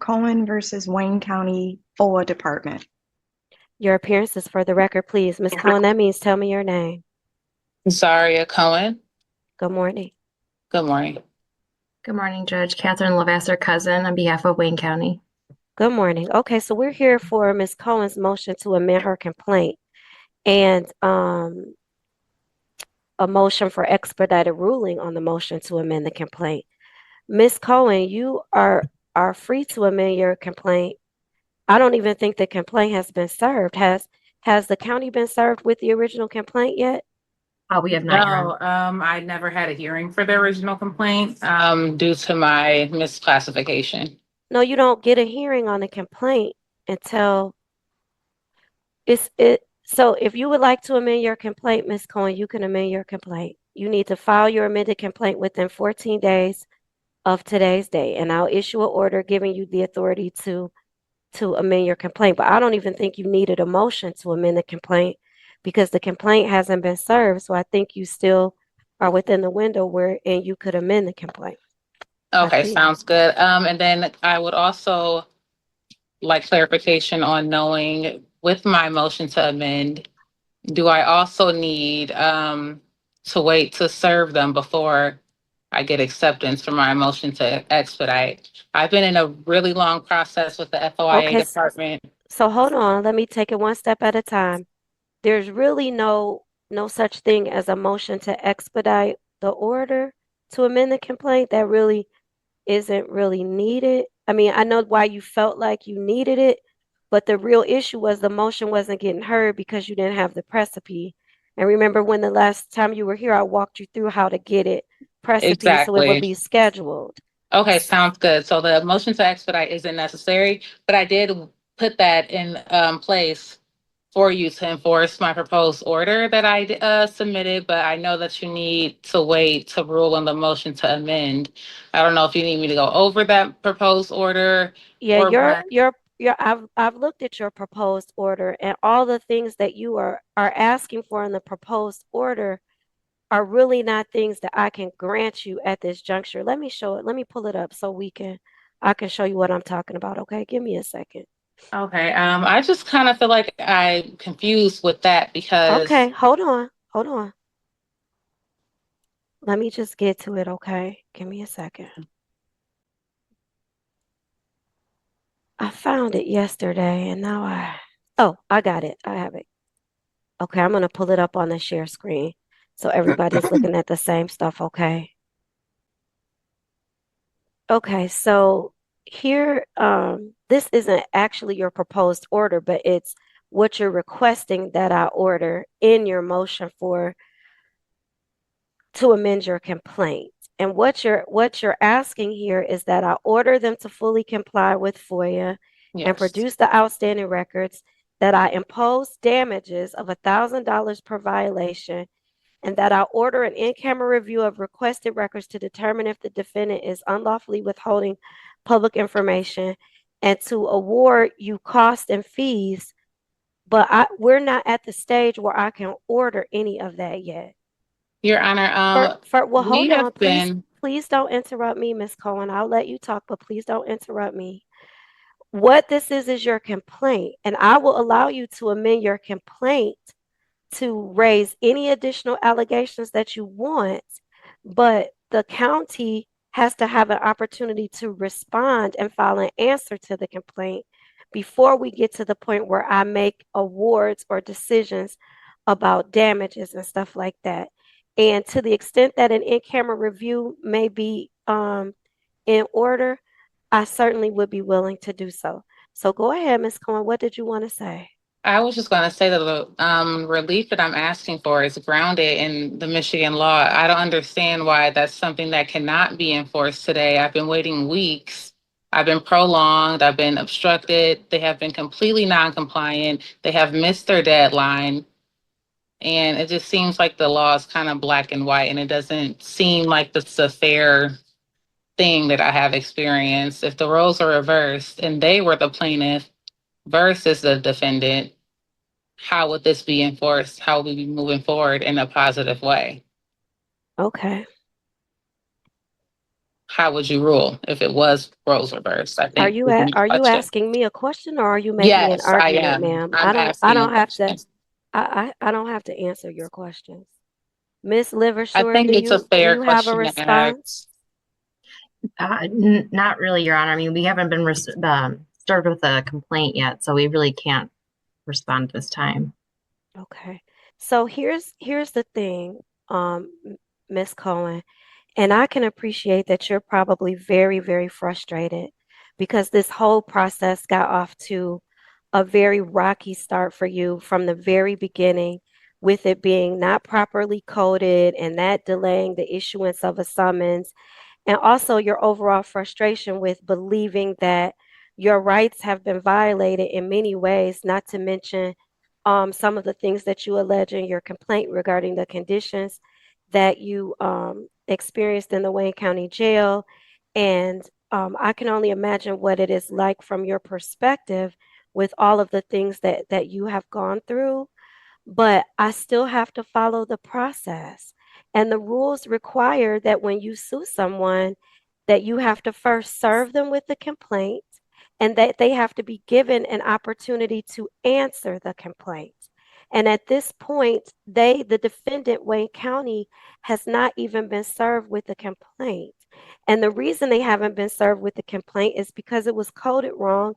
Cohen versus Wayne County FOIA Department. Your appearance is for the record, please. Ms. Cohen, that means tell me your name. Zaria Cohen. Good morning. Good morning. Good morning, Judge. Catherine Lavasser Cousin on behalf of Wayne County. Good morning. Okay, so we're here for Ms. Cohen's motion to amend her complaint and a motion for expedited ruling on the motion to amend the complaint. Ms. Cohen, you are free to amend your complaint. I don't even think the complaint has been served. Has the county been served with the original complaint yet? We have not, Your Honor. I never had a hearing for the original complaint, due to my misclassification. No, you don't get a hearing on the complaint until so if you would like to amend your complaint, Ms. Cohen, you can amend your complaint. You need to file your amended complaint within 14 days of today's date, and I'll issue an order giving you the authority to amend your complaint. But I don't even think you needed a motion to amend the complaint because the complaint hasn't been served. So I think you still are within the window where and you could amend the complaint. Okay, sounds good. And then I would also like clarification on knowing with my motion to amend, do I also need to wait to serve them before I get acceptance for my motion to expedite? I've been in a really long process with the FOIA Okay, department. so hold on. Let me take it one step at a time. There's really no such thing as a motion to expedite the order to amend the complaint. That really isn't really needed. I mean, I know why you felt like you needed it, but the real issue was the motion wasn't getting heard because you didn't have the precipice. And remember when the last time you were here, I walked you through how to get it precipice so it would Exactly. be scheduled. Okay, sounds good. So the motion to expedite isn't necessary, but I did put that in place for you to enforce my proposed order that I submitted, but I know that you need to wait to rule on the motion to amend. I don't know if you need me to go over that proposed order Yeah, or what. I've looked at your proposed order and all the things that you are asking for in the proposed order are really not things that I can grant you at this juncture. Let me show it. Let me pull it up so I can show you what I'm talking about. Okay, give me a second. Okay, I just kind of feel like I'm confused with that because Okay, hold on. Hold on. Let me just get to it, okay? Give me a second. I found it yesterday and now oh, I got it. I have it. Okay, I'm gonna pull it up on the share screen so everybody's looking at the same stuff, okay? Okay, so here, this isn't actually your proposed order, but it's what you're requesting that I order in your motion to amend your complaint. And what you're asking here is that I order them to fully comply with FOIA and yes. produce the outstanding records, that I impose damages of $1,000 per violation, and that I order an in-camera review of requested records to determine if the defendant is unlawfully withholding public information, and to award you costs and fees. But we're not at the stage where I can order any of that yet. Your Honor, Well, we hold on, have please. been. Please don't interrupt me, Ms. Cohen. I'll let you talk, but please don't interrupt me. What this is your complaint, and I will allow you to amend your complaint to raise any additional allegations that you want, but the county has to have an opportunity to respond and file an answer to the complaint before we get to the point where I make awards or decisions about damages and stuff like that. And to the extent that an in-camera review may be in order, I certainly would be willing to do so. So go ahead, Ms. Cohen. What did you want to say? I was just going to say that the relief that I'm asking for is grounded in the Michigan law. I don't understand why that's something that cannot be enforced today. I've been waiting weeks. I've been prolonged. I've been obstructed. They have been completely non-compliant. They have missed their deadline. And it just seems like the law is kind of black and white, and it doesn't seem like it's a fair thing that I have experienced. If the roles are reversed and they were the plaintiff versus the defendant, how would this be enforced? How would we be moving forward in a positive way? Okay. how would you rule if it was roles reversed? I Are think you would be my are you question. asking me a question or are you making an Yes, I argument, am. ma'am? I'm I asking a don't have to question. I don't have to answer your questions. Miss I Livershore, think it's a do fair you have a question to ask. response? Not really, Your Honor. I mean, we haven't been served with a complaint yet, so we really can't respond this time. Okay. So here's the thing, Miss Cohen, and I can appreciate that you're probably very, very frustrated because this whole process got off to a very rocky start for you from the very beginning, with it being not properly coded and that delaying the issuance of a summons, and also your overall frustration with believing that your rights have been violated in many ways, not to mention some of the things that you allege in your complaint regarding the conditions that you experienced in the Wayne County Jail. And I can only imagine what it is like from your perspective with all of the things that you have gone through, but I still have to follow the process. And the rules require that when you sue someone, that you have to first serve them with the complaint and that they have to be given an opportunity to answer the complaint. And at this point, the defendant, Wayne County, has not even been served with the complaint. And the reason they haven't been served with the complaint is because it was coded wrong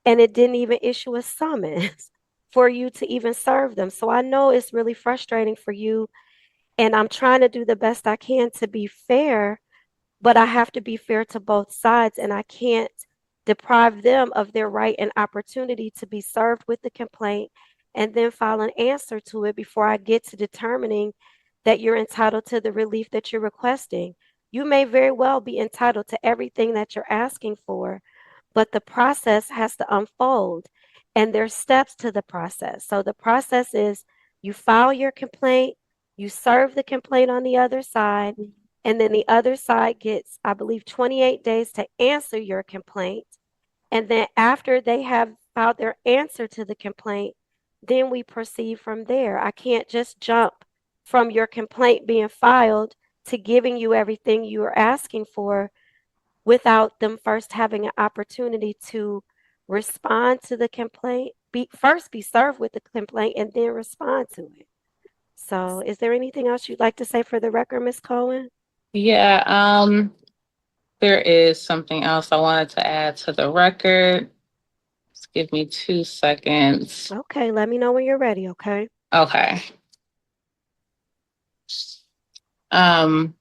and it didn't even issue a summons for you to even serve them. So I know it's really frustrating for you, and I'm trying to do the best I can to be fair, but I have to be fair to both sides, and I can't deprive them of their right and opportunity to be served with the complaint and then file an answer to it before I get to determining that you're entitled to the relief that you're requesting. You may very well be entitled to everything that you're asking for, but the process has to unfold and there's steps to the process. So the process is you file your complaint, you serve the complaint on the other side, and then the other side gets, I believe, 28 days to answer your complaint. And then after they have filed their answer to the complaint, then we proceed from there. I can't just jump from your complaint being filed to giving you everything you are asking for without them first having an opportunity to respond to the complaint, be served with the complaint and then respond to it. So is there anything else you'd like to say for the record, Ms. Cohen? Yeah, there is something else I wanted to add to the record. Just give me 2 seconds. Okay, let me know when you're ready, okay? Okay. Um,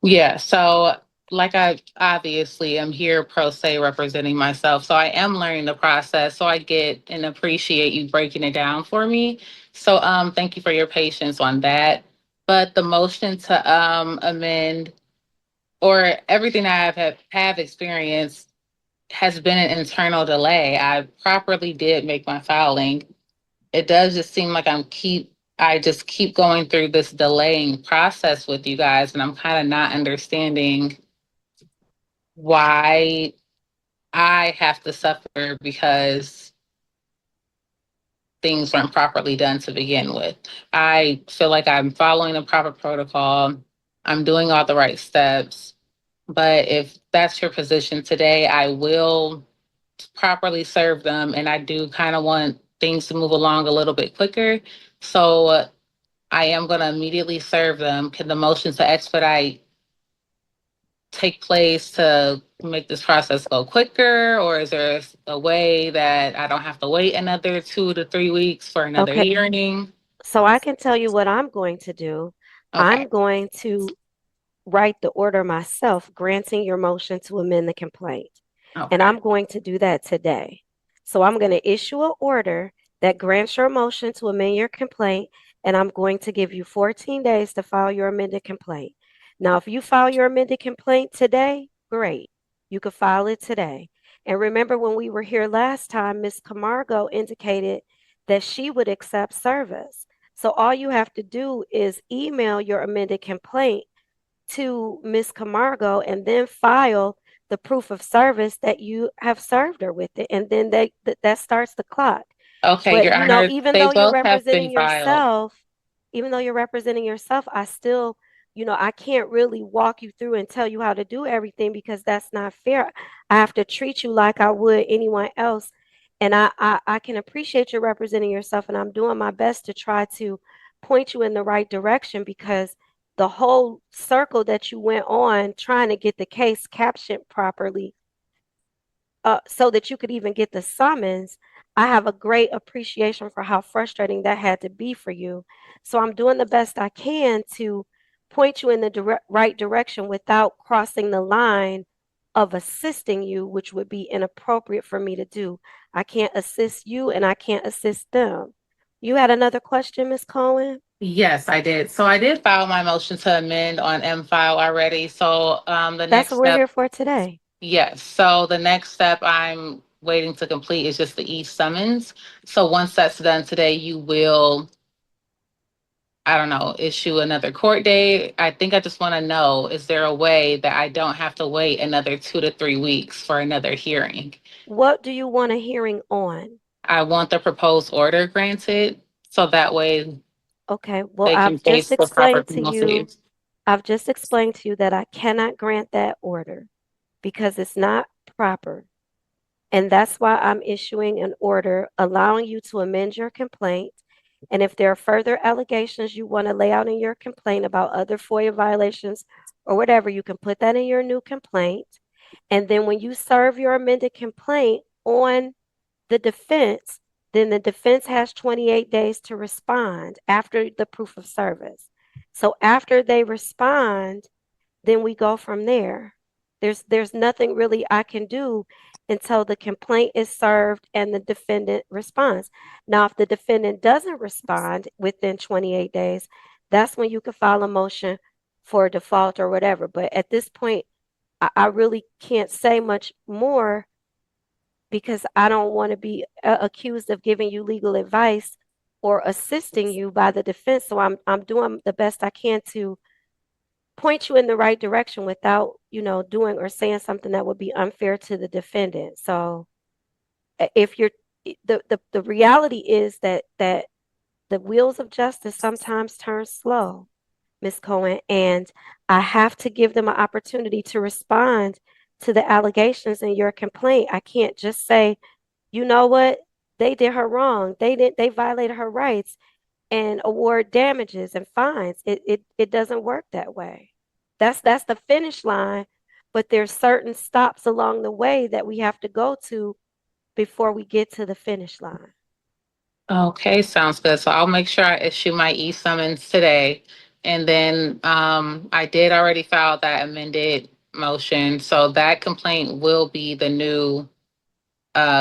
yeah, so like I obviously am here pro se representing myself. So I am learning the process. So I get and appreciate you breaking it down for me. So thank you for your patience on that. But the motion to amend or everything have experienced has been an internal delay. I properly did make my filing. It does just seem like I just keep going through this delaying process with you guys, and I'm kind of not understanding why I have to suffer because things weren't properly done to begin with. I feel like I'm following the proper protocol. I'm doing all the right steps. But if that's your position today, I will properly serve them. And I do kind of want things to move along a little bit quicker. So I am going to immediately serve them. Can the motion to expedite take place to make this process go quicker? Or is there a way that I don't have to wait another 2 to 3 weeks for another Okay, hearing? so I can tell you what I'm going to do. Okay. I'm going to write the order myself, granting your motion to amend the complaint. And Okay. I'm going to do that today. So I'm going to issue an order that grants your motion to amend your complaint, and I'm going to give you 14 days to file your amended complaint. Now, if you file your amended complaint today, great. You could file it today. And remember when we were here last time, Ms. Camargo indicated that she would accept service. So all you have to do is email your amended complaint to Ms. Camargo and then file the proof of service that you have served her with it. And then that starts the clock. Okay, But Your Honor, even they though you're both have been representing filed. yourself, even though you're representing yourself, I still I can't really walk you through and tell you how to do everything because that's not fair. I have to treat you like I would anyone else. And I can appreciate you representing yourself, and I'm doing my best to try to point you in the right direction because the whole circle that you went on trying to get the case captioned properly, so that you could even get the summons, I have a great appreciation for how frustrating that had to be for you. So I'm doing the best I can to point you in the right direction without crossing the line of assisting you, which would be inappropriate for me to do. I can't assist you and I can't assist them. You had another question, Ms. Cohen? Yes, I did. So I did file my motion to amend on M file already. So the That's next what we're step, here for today. yes. So the next step I'm waiting to complete is just the e-summons. So once that's done today, you will, I don't know, issue another court date. I think I just want to know, is there a way that I don't have to wait another 2 to 3 weeks for another hearing? What do you want a hearing on? I want the proposed order granted, so that way Okay, well, they can face the proper penalties. I've just explained to you that I cannot grant that order because it's not proper. And that's why I'm issuing an order allowing you to amend your complaint. And if there are further allegations you want to lay out in your complaint about other FOIA violations or whatever, you can put that in your new complaint. And then when you serve your amended complaint on the defense, then the defense has 28 days to respond after the proof of service. So after they respond, then we go from there. There's nothing really I can do until the complaint is served and the defendant responds. Now, if the defendant doesn't respond within 28 days, that's when you can file a motion for default or whatever. But at this point, I really can't say much more because I don't want to be accused of giving you legal advice or assisting you by the defense. So I'm doing the best I can to point you in the right direction without, doing or saying something that would be unfair to the defendant. So if you're the reality is that the wheels of justice sometimes turn slow, Ms. Cohen, and I have to give them an opportunity to respond to the allegations in your complaint. I can't just say, you know what, they did her wrong. They violated her rights and award damages and fines. It doesn't work that way. That's the finish line, but there's certain stops along the way that we have to go to before we get to the finish line. Okay, sounds good. So I'll make sure I issue my e-summons today. And then I did already file that amended motion. So that complaint will be the new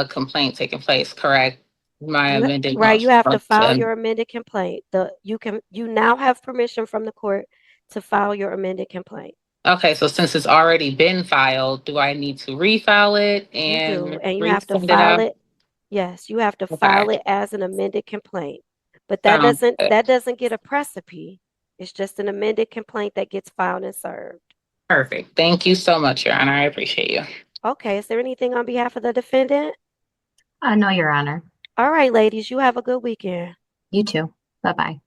complaint taking place, correct? My amended Right, you motion. have to file your amended complaint. You now have permission from the court to file your amended complaint. Okay, so since it's already been filed, do I need to refile it You do, and and you have to resend it file out? it. Yes, you have to file Okay, it as an amended complaint. But that sounds doesn't good. that doesn't get a precipice. It's just an amended complaint that gets filed and served. Perfect. Thank you so much, Your Honor. I appreciate you. Okay, is there anything on behalf of the defendant? No, Your Honor. All right, ladies, you have a good weekend. You too. Bye-bye.